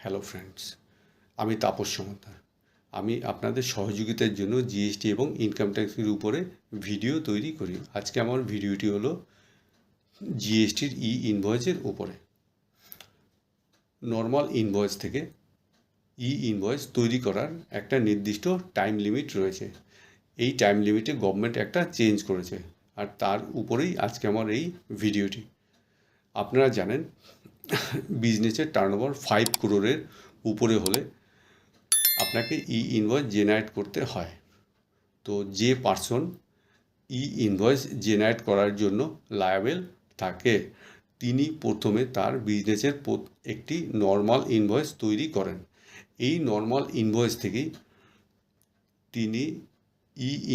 Hello friends, আমি তাপস সমাদ্দার। আমি আপনাদের সহযোগিতার জন্য জিএসটি এবং ইনকাম ট্যাক্সের উপরে ভিডিও তৈরি করি। আজকে আমার ভিডিওটি হলো জিএসটির ইনভয়েসের উপরে। নর্মাল ইনভয়েস থেকে ইনভয়েস তৈরি করার একটা নির্দিষ্ট টাইম লিমিট রয়েছে। এই টাইম লিমিটে গভর্নমেন্ট একটা চেঞ্জ করেছে, আর তার উপরেই আজকে আমার এই ভিডিওটি। আপনারা জানেন বিজনেসের টার্নওভার 5 crore উপরে হলে আপনাকে ইনভয়েস জেনারেট করতে হয়। তো যে পার্সন ইনভয়েস জেনারেট করার জন্য লায়াবেল থাকে, তিনি প্রথমে তার বিজনেসের একটি নর্মাল ইনভয়েস তৈরি করেন। এই নর্মাল ইনভয়েস থেকেই তিনি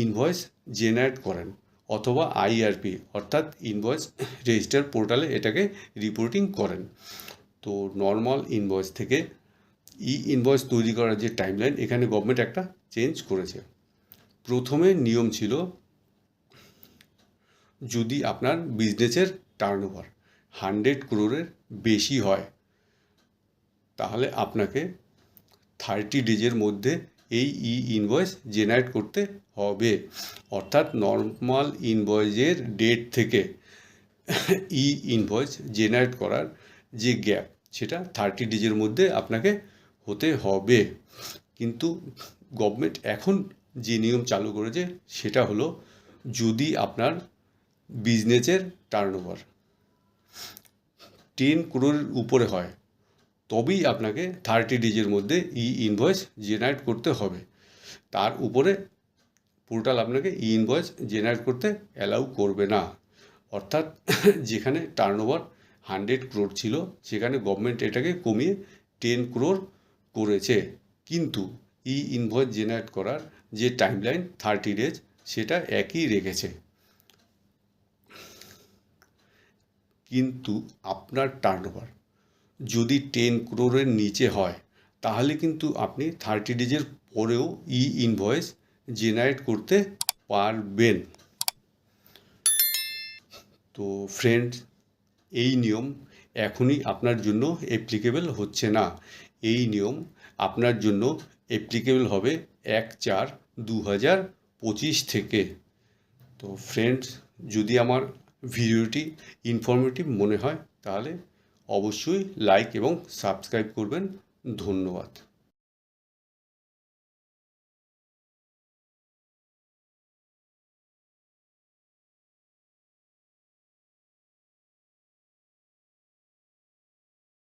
ইনভয়েস জেনারেট করেন, অথবা আইআরপি অর্থাৎ ইনভয়েস রেজিস্টার পোর্টালে এটাকে রিপোর্টিং করেন। তো নর্মাল ইনভয়েস থেকে ইনভয়েস তৈরি করার যে টাইমলাইন, এখানে গভর্নমেন্ট একটা চেঞ্জ করেছে। প্রথমে নিয়ম ছিল, যদি আপনার বিজনেসের টার্নওভার 100 crore বেশি হয়, তাহলে আপনাকে 30 ডেজের মধ্যে এই ইনভয়েস জেনারেট করতে হবে। অর্থাৎ নর্মাল ইনভয়েসের ডেট থেকে ইনভয়েস জেনারেট করার যে গ্যাপ, সেটা 30 ডেজের মধ্যে আপনাকে হতে হবে। কিন্তু গভর্নমেন্ট এখন যে নিয়ম চালু করেছে সেটা হলো, যদি আপনার বিজনেসের টার্নওভার 10 crore উপরে হয়, তবেই আপনাকে 30 ডেজের মধ্যে ইনভয়েস জেনারেট করতে হবে। তার উপরে পোর্টাল আপনাকে ইনভয়েস জেনারেট করতে অ্যালাউ করবে না। অর্থাৎ যেখানে টার্নওভার 100 crore ছিল, সেখানে গভর্নমেন্ট এটাকে কমিয়ে 10 crore করেছে। কিন্তু ইনভয়েস জেনারেট করার যে টাইমলাইন 30 ডেজ, সেটা একই রেখেছে। কিন্তু আপনার টার্নওভার যদি 10 crore নিচে হয়, তাহলে কিন্তু আপনি 30 ডেজের পরেও ইনভয়েস জেনারেট করতে পারবেন। তো ফ্রেন্ডস, এই নিয়ম এখনই আপনার জন্য অ্যাপ্লিকেবল হচ্ছে না। এই নিয়ম আপনার জন্য অ্যাপ্লিকেবল হবে 1/4/2025 থেকে। তো ফ্রেন্ডস, যদি আমার ভিডিওটি ইনফরমেটিভ মনে হয়, তাহলে অবশ্যই লাইক এবং সাবস্ক্রাইব করবেন। ধন্যবাদ।